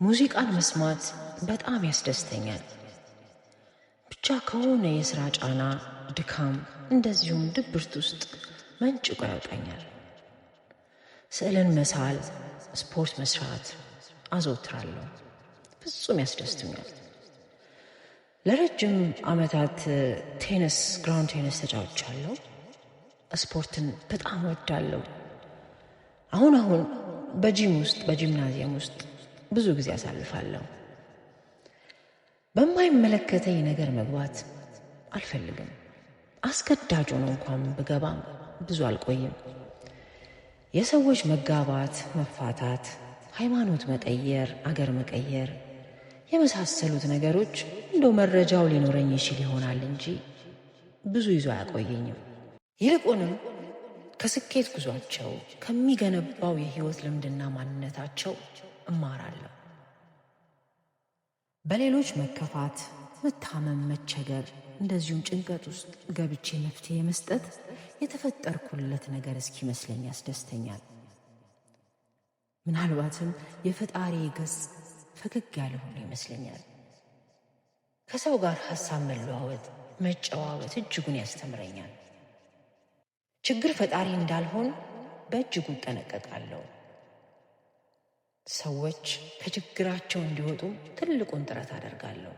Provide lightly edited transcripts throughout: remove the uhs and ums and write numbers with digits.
ሙዚቃን መስማት በጣም ያስደስተኛል። ብቻ ከሆነ የሥራ ጫና፣ ድካም እንደዚሁም ድብርት ውስጥ መንጭቆ ያወጣኛል። ስዕልን መሳል፣ ስፖርት መስራት አዘውትራለሁ። ፍጹም ያስደስቱኛል። ለረጅም ዓመታት ግራውንድ ቴኒስ ተጫውቻለሁ። ስፖርትን በጣም ወዳለሁ። አሁን በጂምናዚየም ውስጥ ብዙ ጊዜ አሳልፋለሁ። በማይመለከተኝ ነገር መግባት አልፈልግም። አስገዳጅ ሆኖ እንኳን ብገባም ብዙ አልቆይም። የሰዎች መጋባት፣ መፋታት፣ ሃይማኖት መቀየር፣ አገር መቀየር የመሳሰሉት ነገሮች እንደው መረጃው ሊኖረኝ ይችል ይሆናል እንጂ ብዙ ይዞ አያቆየኝም። ይልቁንም ከስኬት ጉዟቸው ከሚገነባው የህይወት ልምድና ማንነታቸው እማራለሁ። በሌሎች መከፋት፣ መታመም፣ መቸገር እንደዚሁም ጭንቀት ውስጥ ገብቼ መፍትሄ መስጠት የተፈጠርኩለት ነገር እስኪመስለኝ ያስደስተኛል። ምናልባትም የፈጣሪ ገጽ ፈገግ ያለ ሆኖ ይመስለኛል። ከሰው ጋር ሐሳብ መለዋወጥ፣ መጨዋወት እጅጉን ያስተምረኛል። ችግር ፈጣሪ እንዳልሆን በእጅጉ እጠነቀቃለሁ። ሰዎች ከችግራቸው እንዲወጡ ትልቁን ጥረት አደርጋለሁ።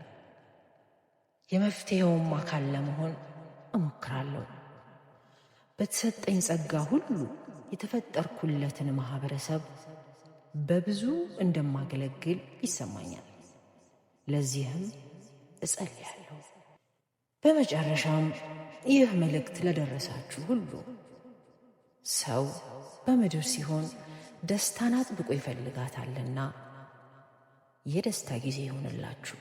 የመፍትሄውም አካል ለመሆን እሞክራለሁ። በተሰጠኝ ጸጋ ሁሉ የተፈጠርኩለትን ማህበረሰብ በብዙ እንደማገለግል ይሰማኛል። ለዚህም እጸልያለሁ። በመጨረሻም ይህ መልእክት ለደረሳችሁ ሁሉ ሰው በምድር ሲሆን ደስታን አጥብቆ ይፈልጋታልና የደስታ ጊዜ ይሆንላችሁ።